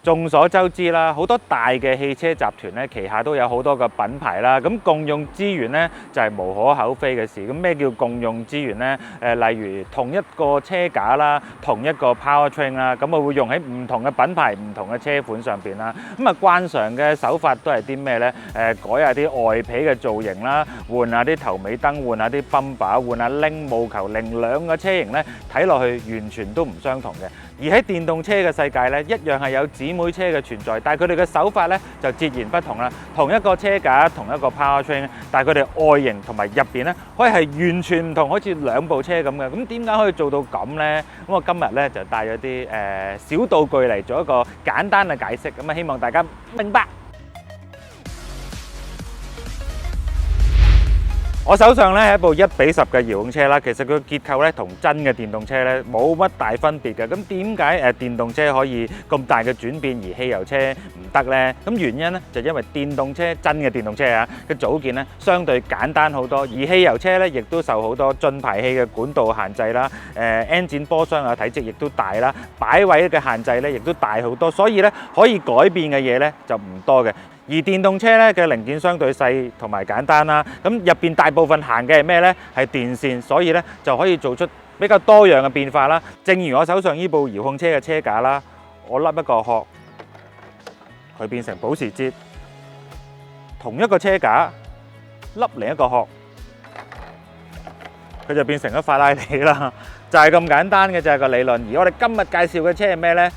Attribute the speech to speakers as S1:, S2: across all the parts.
S1: 眾所周知啦，好多大嘅汽車集團咧，旗下都有好多個品牌啦。咁共用資源咧就係無可厚非嘅事。咁咩叫共用資源咧？例如同一個車架啦，同一個 powertrain 啦，咁啊會用喺唔同嘅品牌、唔同嘅車款上邊啦。咁啊慣常嘅手法都係啲咩咧？改下啲外皮嘅造型啦，換下啲頭尾燈，換下啲泵把，換下鈴，務求令兩個車型咧睇落去完全都唔相同嘅。而喺電動車嘅世界咧，一樣係有姊妹車嘅存在，但係佢哋嘅手法咧就截然不同啦。同一個車架，同一個 powertrain， 但係佢哋外形同埋入邊咧，可以係完全唔同，好似兩部車咁嘅。咁點解可以做到咁呢？咁我今日咧就帶咗啲小道具嚟做一個簡單嘅解釋，咁啊希望大家明白。我手上咧係一部1:10嘅遙控車啦，其實佢結構咧同真嘅電動車咧冇乜大分別嘅。咁點解電動車可以咁大嘅轉變，而汽油車唔得呢？咁原因咧就因為電動車真嘅電動車啊嘅組件咧相對簡單好多，而汽油車咧亦都受好多進排氣嘅管道限制啦，N 波箱嘅體積亦都大啦，擺位嘅限制咧亦都大好多，所以咧可以改變嘅嘢咧就唔多嘅。而電動車咧嘅零件相對細同埋簡單啦，咁入邊大部分行嘅係咩呢？係電線，所以咧就可以做出比較多樣嘅變化啦。正如我手上呢部遙控車嘅車架啦，我笠一個殼，佢變成保時捷；同一個車架笠另一個殼，佢就變成咗法拉利啦。就係咁簡單嘅就係個理論。而我哋今日介紹嘅車係咩呢？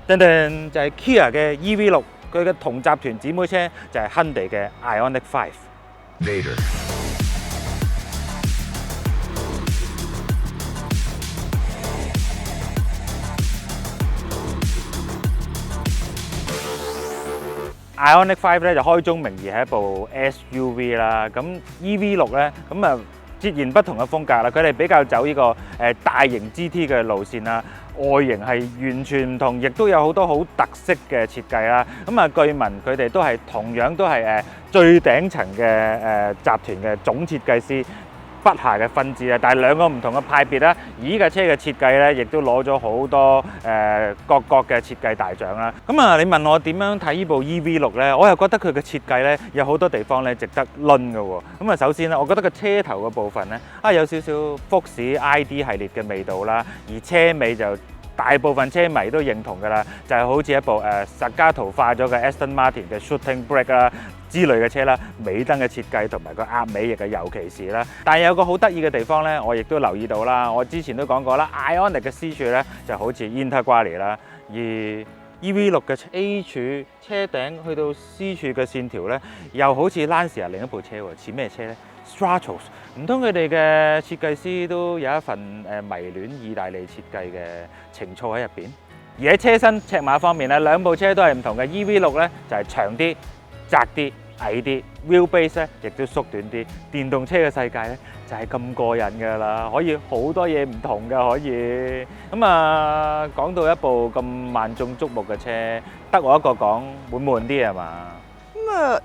S1: 噔噔就係 Kia 嘅 EV6。佢嘅同集團姊妹車就係 Hyundai 嘅 Ioniq 5。Ioniq 5咧就開宗明義係一部 SUV 啦。咁 EV6咧咁啊截然不同嘅風格啦。佢哋比較走呢個大型 GT 嘅路線啦。外形係完全唔同，亦都有好多好特色嘅設計啦。咁啊，據聞佢哋都係同樣都係最頂層嘅集團嘅總設計師筆下嘅分支啊。但係兩個唔同嘅派別啦。而呢架車嘅設計咧，亦都攞咗好多各國嘅設計大獎啦。咁啊，你問我點樣睇呢部 EV6咧？我又覺得佢嘅設計咧有好多地方咧值得論嘅喎。咁啊，首先咧，我覺得個車頭嘅部分咧有少少福士 ID 系列嘅味道啦，而車尾就大部分車迷都認同㗎啦，就係好似一部實加圖化咗嘅 Aston Martin 嘅 Shooting Brake 啦之類嘅車啦，尾燈嘅設計同埋個鴨尾亦係尤其是啦。但係有個好得意嘅地方咧，我亦都留意到啦，我之前都講過啦 ，Ioniq 嘅 C 柱咧就好似 Integrale 啦，而 EV6 嘅 A 柱車頂去到 C 柱嘅線條咧，又好似 Lancia 另一部車喎，似咩車咧？Stratos， 唔通佢哋嘅設計師都有一份迷戀意大利設計嘅情操喺入邊？而喺車身尺碼方面咧，兩部車都係唔同嘅。EV6 咧就係長啲、窄啲、矮啲 ，wheelbase 咧亦都縮短啲。電動車嘅世界咧就係咁過癮㗎啦，可以好多嘢唔同㗎，可以。咁啊，講到一部咁萬眾矚目嘅車，得我一個講，會悶啲係嘛？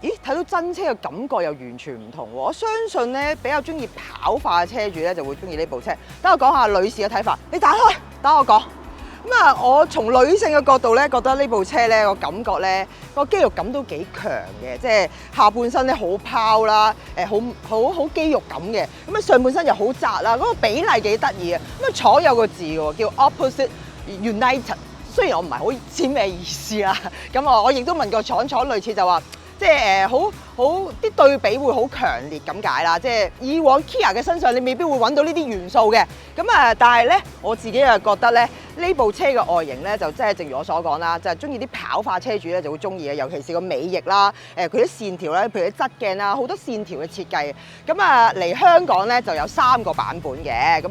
S2: 咦，睇到真車嘅感覺又完全唔同喎！我相信咧，比較中意跑化嘅車主咧，就會中意呢部車。等我講下女士嘅睇法。你打開，等我講。我從女性嘅角度咧，覺得呢部車咧個感覺咧個肌肉感都幾強嘅，即係下半身咧好拋啦，好肌肉感嘅。上半身又好窄啦，嗰個比例幾得意嘅。坐有個字喎，叫 Opposite United。雖然我唔係好知咩意思啦，我亦都問過廠類似就話。即係好啲對比會好強烈咁解啦，即係以往 Kia 嘅身上你未必會揾到呢啲元素嘅，但係咧我自己又覺得咧呢部車嘅外形咧就真係正如我所講啦，就係中意啲跑化車主咧就會中意嘅，尤其是個尾翼啦，佢啲線條咧，譬如啲側鏡啦，好多線條嘅設計。嚟香港咧就有3個版本嘅，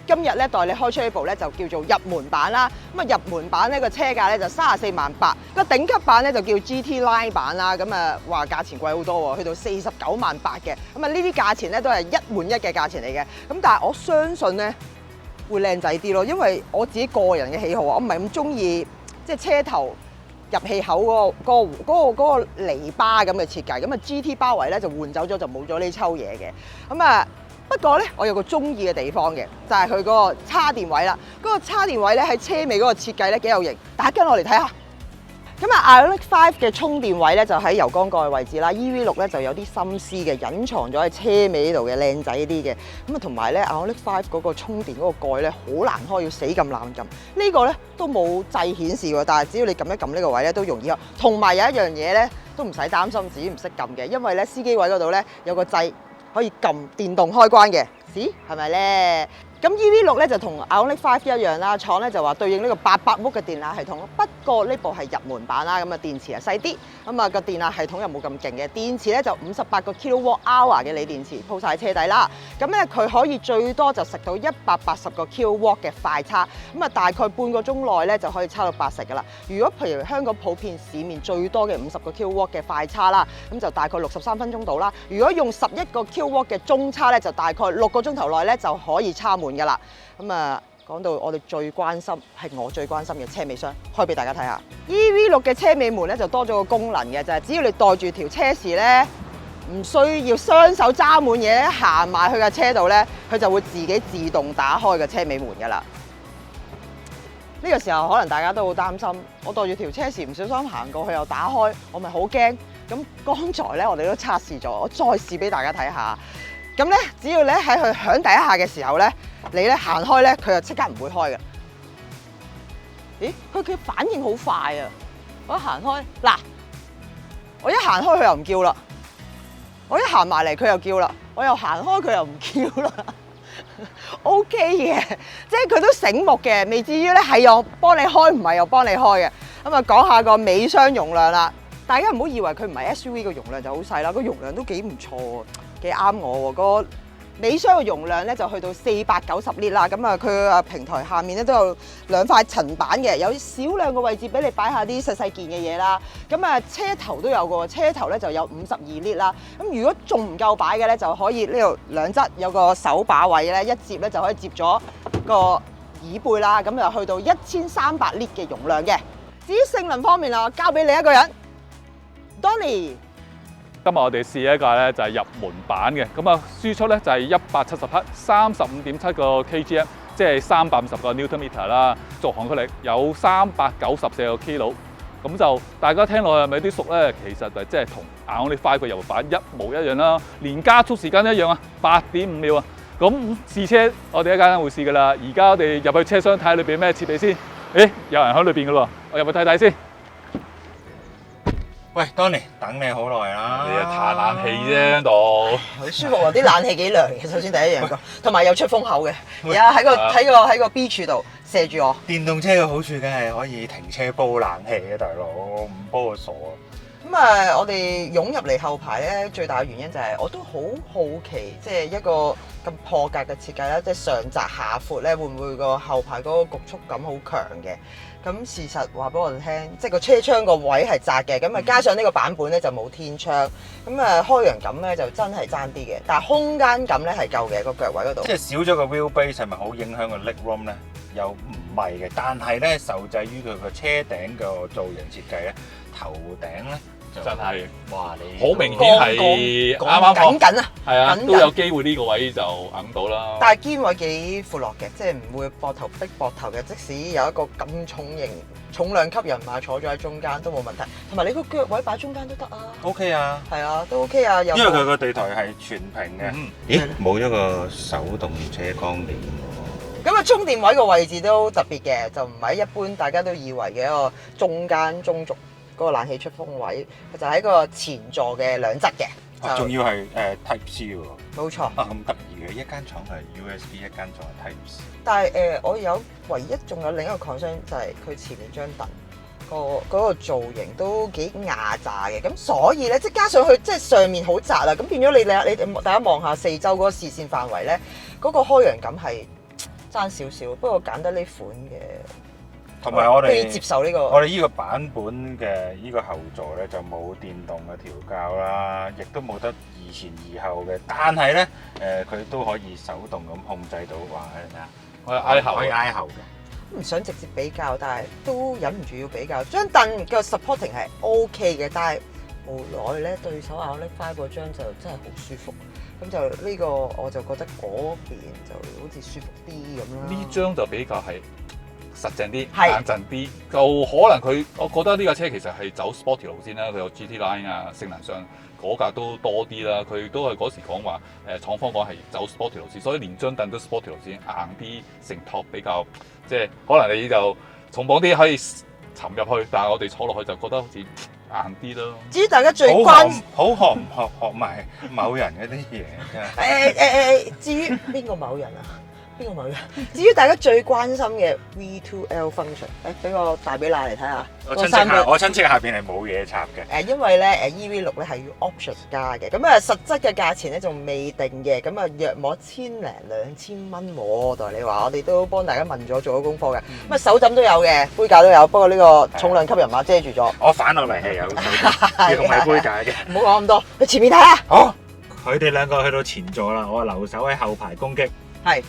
S2: 今日咧代理開出呢部咧就叫做入門版啦。入門版呢個車價咧就34萬8，個頂級版咧就叫 GT Line 版啦，話價錢貴好多喎，去到49萬8嘅。呢啲價錢咧都係1換1嘅價錢嚟嘅。但係我相信咧會靚仔啲咯，因為我自己個人嘅喜好啊，我唔係咁中意即係車頭入氣口嗰個籬笆咁嘅設計。GT 包圍咧就換走咗，就冇咗呢抽嘢嘅。不過咧，我有個中意嘅地方嘅，就係佢嗰個叉電位啦。嗰個叉電位咧喺車尾嗰個設計咧幾有型。大家跟我嚟睇下。咁啊 Ioniq 5嘅充電位咧就喺油缸蓋位置啦 ，EV6 咧就有啲心思嘅，隱藏咗喺車尾度嘅靚仔啲嘅。咁啊同埋咧 Ioniq 5嗰個充電嗰個蓋咧好難開，要死撳爛撳。呢個咧都冇掣顯示喎，但係只要你撳一撳呢個位咧都容易開。同埋有一樣嘢咧都唔使擔心自己唔識撳嘅，因為咧司機位嗰度咧有個掣可以撳電動開關嘅，係咪咧？咁 EV6 咧就同 Ioniq 5一樣啦，廠咧就話對應呢個800伏嘅電壓系統，不過呢部係入門版啦，咁啊電池係細啲，咁啊個電壓系統又冇咁勁嘅，電池咧就58個 kWh 嘅鋰電池鋪晒車底啦，咁咧佢可以最多就食到180個 kW 嘅快叉，咁啊大概半個鐘內咧就可以叉到80噶啦。如果譬如香港普遍市面最多嘅50個 kW 嘅快叉啦，咁就大概63分鐘到啦。如果用11個 kW 嘅中叉咧，就大概6個鐘頭內咧就可以叉滿㗎啦，咁啊講到我哋最關心，係我最關心嘅車尾箱，開俾大家睇下。EV6 嘅車尾門咧就多咗個功能嘅，就係只要你袋住條車匙咧，唔需要雙手揸滿嘢，行埋去架車度咧，佢就會自己自動打開個車尾門㗎啦。呢個時候可能大家都好擔心，我袋住條車匙唔小心行過去又打開，我咪好驚。咁剛才咧我哋都測試咗，我再試俾大家睇下。咁咧，只要咧喺佢響第一下嘅時候咧，你咧行開咧，佢就即刻唔會開嘅。咦？佢反應好快啊！我一行開，嗱，我一行開佢又唔叫啦，我一行埋嚟佢又叫啦，我又行開佢又唔叫啦。OK 嘅，即係佢都醒目嘅，未至於咧係又幫你開，唔係又幫你開嘅。咁啊，講下個尾箱容量啦。大家唔好以為佢唔係 SUV 個容量就好細啦，個容量都幾唔錯喎，幾啱我喎。個尾箱嘅容量咧就去到490 Lit 啦，咁啊佢啊平台下面咧都有2塊層板嘅，有少量個位置俾你擺下啲細細件嘅嘢啦。咁啊車頭都有個，車頭咧就有52 Lit 啦。咁如果仲唔夠擺嘅咧，就可以呢度兩側有個手把位咧，一接咧就可以接咗個椅背啦。咁就去到1300 Lit 嘅容量嘅。至於性能方面啦，交俾你一個人。Donny，
S3: 今日我哋試一架咧就係入門版嘅，咁啊輸出咧就係170匹，35.7個 kgm， 即係350個 Nm 啦，續航距離有394個 kilo， 咁就大家聽落係咪有啲熟咧？其實就即係同 Ioniq 5個入門版一模一樣啦，連加速時間一樣啊，8.5秒啊！咁試車我哋一間會試噶啦，而家我哋入去車廂睇下裏邊咩設備先。誒，有人喺裏邊噶喎，我入去睇睇先。
S1: 喂 ，Donny， 等你好耐啦。
S3: 你啊，嘆冷氣啫喺度。
S2: 好舒服啊！啲冷氣幾涼嘅，首先第一樣個，同埋有出風口嘅。而家喺個 B 柱度射住我。
S1: 電動車嘅好處梗係可以停車煲冷氣嘅，大佬唔煲我傻啊！
S2: 咁啊，我哋湧入嚟後排咧，最大嘅原因就係我都好好奇，即係一個咁破格嘅設計啦，即係上窄下闊咧，會唔會個後排嗰個局促感好強嘅？咁事實話俾我哋聽，即係個車窗個位係窄嘅，咁啊加上呢個版本咧就冇天窗，咁啊開揚感咧就真係爭啲嘅，但係空間感咧係夠嘅個腳位嗰度。即係
S1: 少咗個 wheelbase 係咪好影響個 legroom 咧？又唔係嘅，但係咧受制於佢個車頂個造型設計咧，頭頂咧。
S3: 真係，
S1: 哇！你
S3: 好明顯係啱啱
S2: 緊啊，
S3: 係啊，都有機會呢個位就揞到啦。
S2: 但係肩位幾闊落嘅，即係唔會膊頭逼膊頭嘅。即使有一個咁重量級人馬坐咗喺中間都冇問題。同埋你個腳位擺中間都得啊。
S1: OK 啊，
S2: 係啊，都 OK 啊。因
S1: 為佢個地台係全平嘅。咦？冇咗個手動車光點喎。
S2: 咁啊，充電位個位置都特別嘅，就唔係一般大家都以為嘅一個中間中軸。嗰個冷氣出風位，佢就喺個前座嘅兩側嘅，
S1: 仲要係Type C 喎。
S2: 冇錯。
S1: 咁得意嘅，一間廠係 USB， 一間廠係 Type C。
S2: 但係我唯一仲有另一個 concern 就係佢前面張凳嗰個造型都幾壓榨嘅，咁所以咧即係加上去即係上面好窄啦，咁變咗你大家望下四周嗰個視線範圍咧，嗰個開揚感係爭少少，不過揀得呢款嘅。
S1: 同埋我哋
S2: 接受呢個，
S1: 我哋呢個版本嘅呢個後座咧就冇電動嘅調校啦，亦都冇得移前移後嘅。但係咧佢都可以手動咁控制到話係咩啊？
S3: 我挨後，
S1: 可以挨後嘅。
S2: 唔想直接比較，但係都忍唔住要比較。張凳嘅 supporting 係 OK 嘅，但係無奈咧對手Ioniq 5嗰張就真係好舒服。咁就呢個我就覺得嗰邊就好似舒服啲咁啦。
S3: 呢張就比較係實淨啲、
S2: 係
S3: 硬陣啲，就可能我覺得呢架車其實係走 sporty 路線啦。佢有 GT Line 啊，性能上嗰架都多啲啦。佢都係嗰時講話廠方講係走 sporty 路線，所以連張凳都 sporty 路線，硬啲承托比較即係可能你就重磅啲可以沉入去，但係我哋坐落去就覺得好似硬啲咯。
S2: 至於大家最關
S1: 好學唔學埋某人嗰啲嘢真係。
S2: 至於邊個某人啊？邊個某人？至於大家最關心嘅 V2L function， 俾個大比例嚟睇下。
S1: 我親戚下邊係冇嘢插嘅。
S2: 因為咧EV6咧係要 option 加嘅，咁啊實質嘅價錢咧仲未定嘅，咁啊約莫1000零2000蚊喎。代理話我哋都幫大家問咗做咗功課嘅，咁啊手枕都有嘅，杯架都有，不過呢個重量級人馬遮住咗。
S1: 我反落嚟係有要同埋杯架嘅。
S2: 唔好講咁多，去前面睇下。
S1: 好，佢哋兩個去到前座啦，我留守喺後排攻擊。
S2: 係。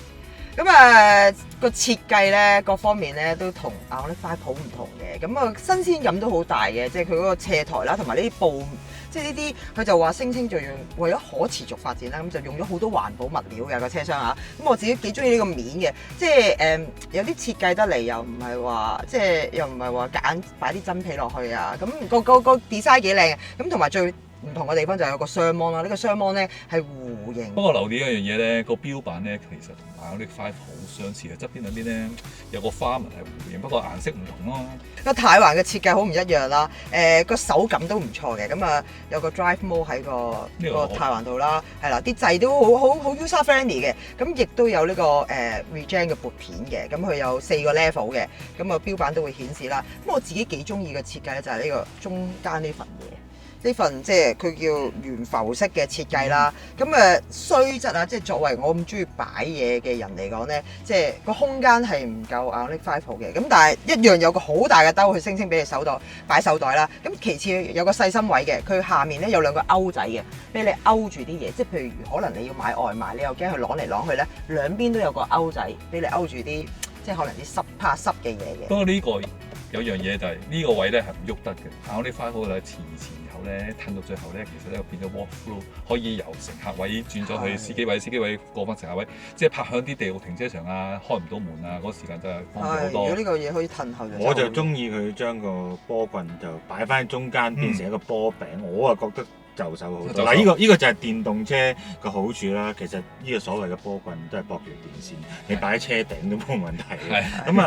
S2: 咁啊個設計咧各方面咧都同Ioniq 5好唔同嘅，咁啊新鮮感都好大嘅，即係佢嗰個斜台啦，同埋呢啲布，即係呢啲佢就話聲稱就用為咗可持續發展啦，咁就用咗好多環保物料嘅個車廂嚇。咁我自己幾中意呢個面嘅，即係有啲設計得嚟又唔係話即係又唔係話夾硬擺啲真皮落去啊，咁個 design 幾靚嘅，咁同埋最唔同嘅地方就係有個雙芒啦，呢個雙芒咧係弧形。
S3: 不過留意一樣嘢咧，個標板咧其實同Ioniq 5好相似嘅，側邊兩邊咧有個花紋係弧形，不過顏色唔同咯。
S2: 個軚環嘅設計好唔一樣啦，個手感都唔錯嘅，咁啊有個 drive mode 喺個軚環度啦，係啦，啲掣都好 user friendly 嘅，咁亦都有呢個regen 嘅撥片嘅，咁佢有4個 level 嘅，咁啊標板都會顯示啦。咁我自己幾中意嘅設計咧就係呢個中間呢份嘢。呢份即係佢叫懸浮式嘅設計啦，咁雖則啊，即係作為我咁中意擺嘢嘅人嚟講咧，即係個空間係唔夠Ioniq 5好嘅，咁但係一樣有個好大嘅兜去聲稱俾你擺手袋啦。咁其次有個細心位嘅，佢下面咧有2個勾仔嘅，俾你勾住啲嘢，即係譬如可能你要買外賣，你又驚佢攞嚟攞去咧，兩邊都有個勾仔俾你勾住啲，即係可能啲怕濕嘅嘢嘅。
S3: 不過呢個有樣嘢就係呢個位咧係唔喐得嘅，Ioniq 5嗰個咧前後咧褪到最後咧，其實咧變咗 walk through，可以由乘客位轉咗去司機位，司機位過翻乘客位，即係泊響啲地獄停車場啊，開唔到門啊，嗰個時間真係方便好多。
S2: 如果呢個嘢可以褪後就，
S1: 我就中意佢將個波棍就擺翻喺中間，變成一個波餅，我啊覺得就手好多。嗱，呢個就係電動車嘅好處啦。其實呢個所謂嘅波棍都係駁條電線，你擺喺車頂都冇問題嘅。咁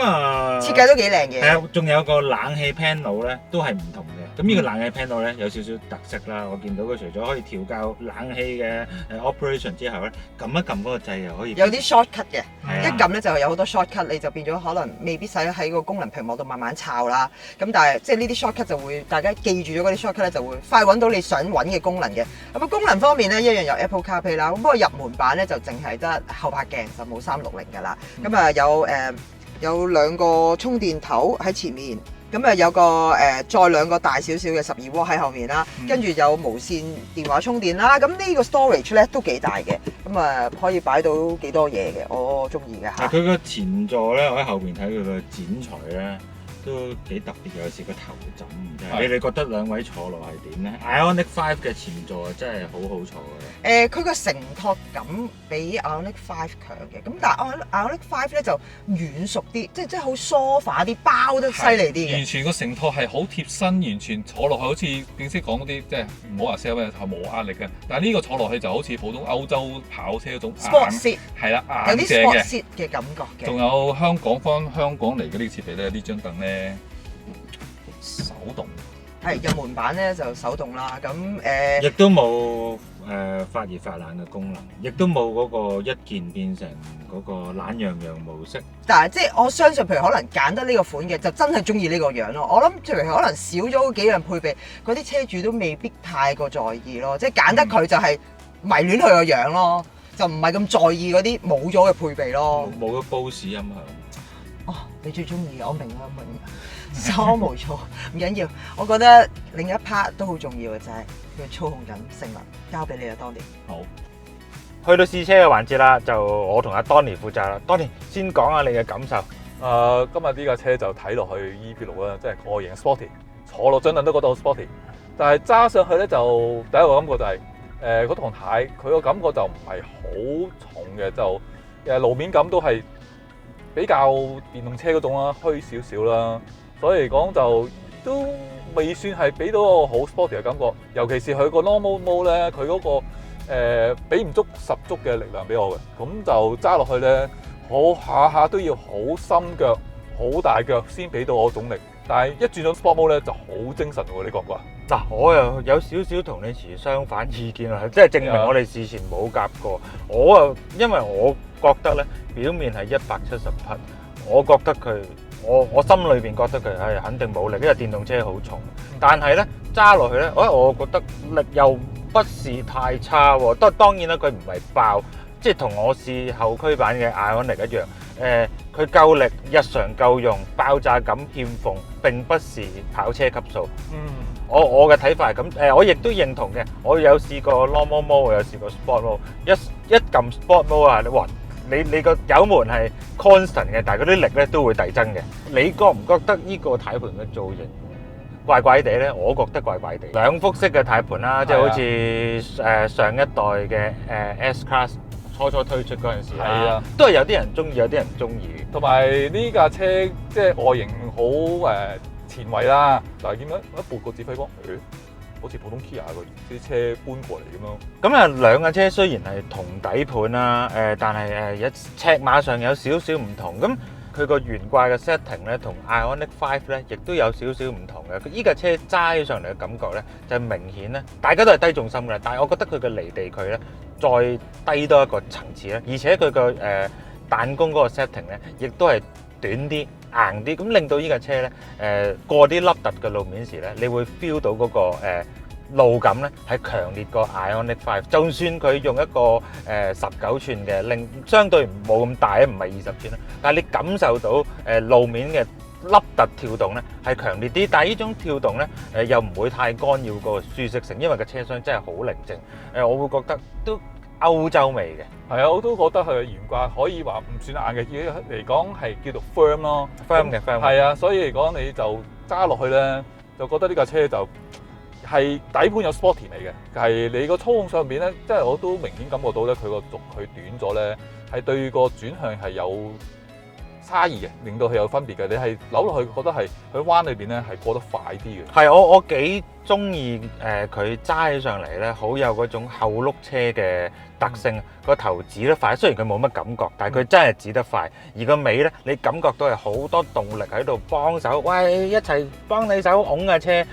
S1: 啊，設
S2: 計都幾靚嘅。
S1: 係啊，仲有個冷氣 panel 咧，都係唔同嘅。咁呢個冷氣 panel 咧有少少特色啦。我見到佢除咗可以調校冷氣嘅operation 之後咧，撳一撳嗰個掣又可以
S2: 有啲 shortcut 嘅，一撳咧就有好多 shortcut， 你就變咗可能未必使喺個功能屏幕度慢慢抄啦。咁但係即係呢啲 shortcut 就會大家記住咗嗰啲 shortcut 咧，就會快揾到你想揾嘅功能嘅。咁啊功能方面咧一樣有 Apple CarPlay 啦，咁不過入門版咧就淨係得後拍鏡，就冇360㗎啦。咁啊有2個充電頭喺前面。咁啊有個再2個大少少嘅12W喺後面啦，跟住有無線電話充電啦。咁呢個 storage 咧都幾大嘅，咁啊可以擺到幾多嘢嘅，我中意嘅嚇。
S1: 佢個前座咧，我喺後邊睇佢個剪裁咧都幾特別嘅，有時個頭枕。你哋覺得兩位坐落係點咧？Ioniq 5嘅前座真係好好坐嘅。
S2: 佢個承托感比Ioniq 5強嘅，咁但係Ioniq 5咧就軟熟啲，即係好梳化啲，包得犀利啲嘅。
S3: 完全個承托係好貼身，完全坐落去好似正式講嗰啲，即係唔好話 sell 咩，係冇壓力嘅。但係呢個坐落去就好似普通歐洲跑車嗰種
S2: sport seat，
S3: 係啦，
S2: 有啲 sport seat
S3: 嘅
S2: 嘅感覺嘅。
S3: 仲有香港嚟嘅呢個設備咧，呢張凳咧手動。
S2: 係入門版咧就手動啦，咁
S1: 亦都冇發熱發冷嘅功能，亦都冇嗰個一鍵變成嗰個懶洋洋模式。
S2: 但係即係我相信，譬如可能揀得呢個款嘅，就真係中意呢個樣咯。我諗譬如可能少咗嗰幾樣配備，嗰啲車主都未必太過在意咯。即係揀得佢就係迷戀佢個樣咯，就唔係咁在意嗰啲冇咗嘅配備咯。
S1: 冇咗 Bose 音響。
S2: 哦，你最中意嘅，我明啦，明。錯冇錯，唔緊要。我覺得另一 part 都好重要嘅就係佢操控緊性能，交俾你啦，Donny。
S3: 好，
S1: 去到試車嘅環節啦，就我同阿 Donny 負責啦。Donny 先講下你嘅感受。
S3: 今日呢架車就睇落去 EV6啦，即係外形 sporty， 坐落張凳都覺得好 sporty。但係揸上去咧就第一個感覺就係嗰堂軚，佢個感覺就唔係好重嘅，就路面感都係比較電動車嗰種啦，虛少少啦，所以嚟講就都未算係俾到個好 sporty 嘅感覺，尤其是佢個 normal mode 咧，佢嗰個俾唔足十足嘅力量俾我嘅，咁就揸落去咧，我下下都要好深腳、好大腳先俾到我總力，但係一轉咗 sport mode 咧就好精神喎，你覺唔覺啊？
S1: 嗱，我又有少少同你持相反意見啦，即係證明我哋事前冇夾過。我又因為我覺得咧，表面係170匹，我覺得佢，我心裏邊覺得佢係肯定冇力，因為電動車好重。但係咧揸落去咧，我覺得力又不是太差喎。當然啦，佢唔係爆，即係同我試後驅版嘅 Ioniq 一樣。佢夠力，日常夠用，爆炸感欠奉，並不是跑車級數。我嘅睇法係咁，我亦都認同嘅。我有試過 normal mode， 我有試過 sport mode。一撳 sport mode 啊，你個油門係 constant 嘅，但係嗰啲力咧都會遞增嘅。你覺唔覺得呢個軚盤嘅造型怪怪地咧？我覺得怪怪地。兩幅式嘅軚盤啦，即係好似上一代嘅S Class 初推出嗰陣時啦，都係有啲人中意，有啲人唔中意。同埋
S3: 呢架車即係外形好前衛啦，但係點解一撥個指揮光，好似普通 Kia 啲車搬過嚟咁樣。咁啊，兩架車雖然係同底盤啦，但係尺碼上有少少唔同。咁佢個懸掛嘅 setting 咧，同 Ioniq 5咧，亦都有少少唔同嘅。依架車揸起上嚟嘅感覺咧，就明顯咧，大家都係低重心嘅，但係我覺得佢嘅離地距咧，再低多一個層次咧，而且佢個彈弓嗰個 setting 咧，亦都係短啲、硬啲，咁令到依架車咧，過啲凹凸嘅路面時咧，你會 feel 到嗰個路感咧係強烈過 Ioniq 5。就算佢用一個19寸嘅，相對冇咁大，唔係20寸啦，但係你感受到路面嘅凹凸跳動咧係強烈啲，但係呢種跳動咧又唔會太干擾個舒適性，因為個車廂真係好寧靜。我會覺得都歐洲味嘅。係啊，我都覺得佢嘅懸掛可以話唔算硬嘅，嚟講係叫做 firm 咯。firm 嘅 firm。係啊，所以嚟講你就揸落去咧，就覺得呢架車就係底盤有 sporty 味嘅，係你個操控上面咧，即係我都明顯感覺到咧，佢個軸佢短咗咧，係對個轉向係有差異嘅，令到佢有分別嘅。你係扭落去覺得係佢彎裏邊咧係過得快啲嘅。係我幾中意佢揸起上嚟咧，好有嗰種後轆車嘅特性。個頭指得快，雖然佢冇乜感覺，但係佢真係指得快。而個尾咧，你感覺到係好多動力喺度幫手，喂，一齊幫你手拱架車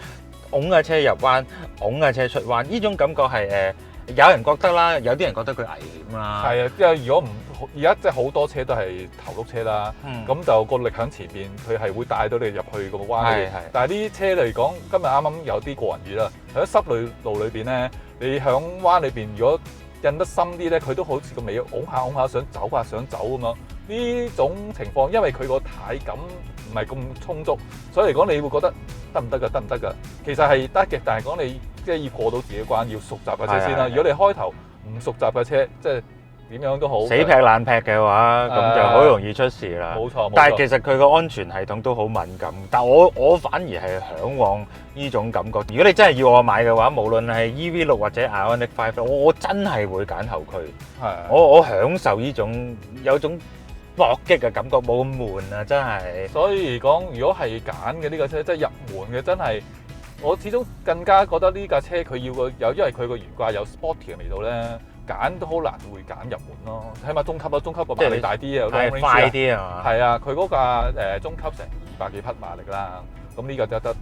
S3: 入彎，拱架車出彎。呢種感覺係有人覺得啦，有啲人覺得佢危險啦。係啊，因為如果唔而家即係好多車都係頭轆車啦，咁就個力喺前邊，佢係會帶到你入去個彎裏。但係呢啲車嚟講，今日啱啱有啲過人雨啦，喺濕路裏邊咧，你響彎裏邊如果印得深啲咧，佢都好似個尾拱下想走咁樣。呢種情況，因為佢個軚感唔係咁充足，所以嚟講你會覺得得唔得㗎？其實係得嘅，但係講你即係要過到自己關，要熟習架車先啦。如果你開頭唔熟習架車，即係點樣都好，死劈爛劈嘅話，咁就好容易出事啦。冇錯，但係其實佢個安全系統都好敏感。但我反而係嚮往呢種感覺。如果你真係要我買嘅話，無論係 EV6 或者 Ioniq 5，我真係會揀後驅。係，我享受呢種有種搏擊嘅感覺，冇咁悶啊！真係。所以嚟講，如果係揀嘅呢架車，即係入門嘅，真係我始終更加覺得呢架車佢要因為佢個懸掛有 sporty 嘅味道咧。揀都好難會揀入門咯，起碼中級咯，中級個馬力大啲啊，快啲啊，係啊，佢嗰架中級成200幾匹馬力啦，咁呢個得170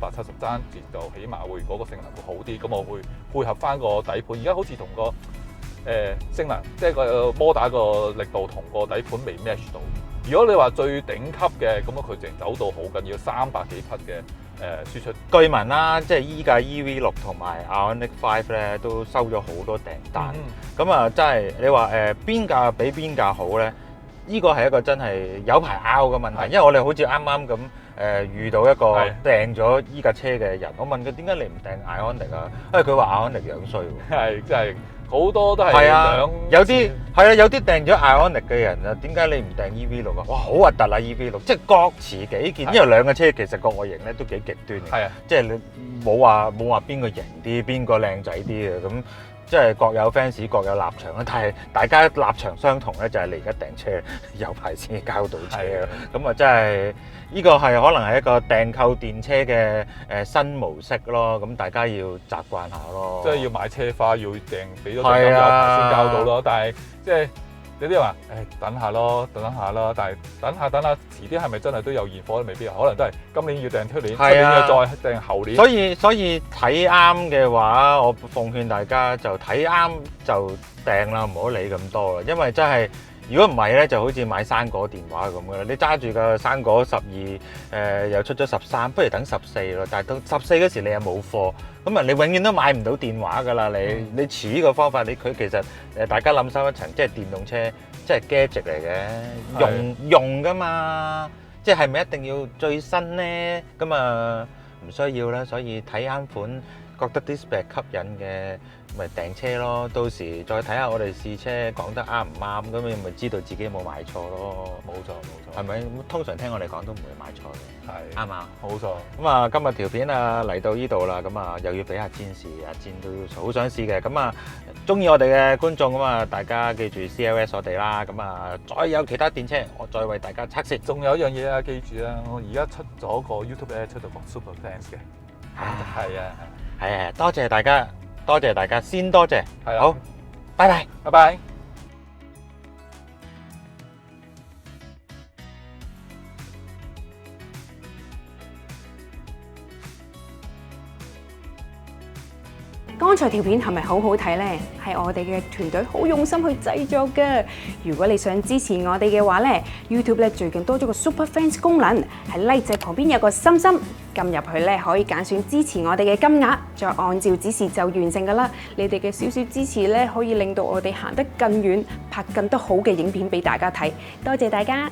S3: 爭節就起碼會嗰個性能會好啲，咁我會配合翻個底盤，而家好似同個性能即係個摩打個力度同個底盤未 match 到。如果你話最頂級嘅，咁佢淨走到好緊要300幾匹嘅輸出。據聞啦，即係依架 EV6 同埋 Ioniq 5咧都收咗好多訂單。咁啊，真係你話邊架比邊架好咧？呢個係一個真係有排拗嘅問題，因為我哋好似啱啱咁遇到一個訂咗依架車嘅人，我問佢點解你唔訂 Ioniq 啊？因為佢話 Ioniq 樣衰喎。係，真係。好多都係有啲訂咗 Ioniq 嘅人啊，點解你唔訂 EV6 啊？哇，好核突啊 EV6，即係各持己見，因為兩個車其實個外形咧都幾極端嘅。係啊，即係你冇話邊個型啲，邊個靚仔啲嘅咁。
S1: 即係各有 fans 各有立場啦。但係大家立場相同咧，就係你而家訂車有排先交到車啦。咁啊，真係呢個係可能係一個訂購電車嘅新模式咯。咁大家要習慣下咯。
S3: 即係要買車花，要訂俾咗訂金有排先交到咯。但係即係有啲人話誒等下咯，等下啦。但係等下，遲啲係咪真係都有現貨咧？未必，可能都係今年要訂出年，出年要再訂後年。
S1: 所以睇啱嘅話，我奉勸大家就睇啱就訂啦，唔好理咁多啦。因為真係如果唔係咧，就好似買生果電話咁嘅啦。你揸住個生果12，又出咗13，不如等14咯。但係到14嗰時你又冇貨，咁啊你永遠都買唔到電話㗎啦。你遲呢個方法，佢其實大家諗深一層，即係電動車，即係 gadget 嚟嘅，用㗎嘛。即係咪一定要最新咧？咁啊唔需要啦。所以睇啱款，覺得啲 spec 吸引嘅，咪訂車咯。到時再睇下我哋試車講得啱唔啱，咁你咪知道自己有冇買錯咯。
S3: 冇錯，
S1: 係咪？通常聽我哋講都唔會買錯嘅。
S3: 係
S1: 啱啊，
S3: 冇錯。
S1: 咁啊，今日條片啊嚟到呢度啦，咁啊又要俾阿詹試，阿詹都好想試嘅。咁啊，中意我哋嘅觀眾咁啊，大家記住 CLS 我哋啦。咁啊，再有其他電車，我再為大家測試。
S3: 仲有一樣嘢啊，記住啊，我而家出咗個 YouTube 咧，出咗個 Super Fans 嘅。係啊，
S1: 多謝大家，先多謝。
S3: 係啊，
S1: 好，拜拜，
S3: 拜拜。
S4: 剛才條片係咪好好睇呢？係我哋嘅團隊好用心去製作嘅。如果你想支持我哋嘅話呢 YouTube 咧最近多咗個 Super Fans 功能，喺 like 掣旁邊有個心心，撳入去咧可以揀選支持我哋嘅金額，再按照指示就完成㗎啦。你哋嘅少少支持咧，可以令到我哋行得更遠，拍更多好嘅影片俾大家睇。多謝大家！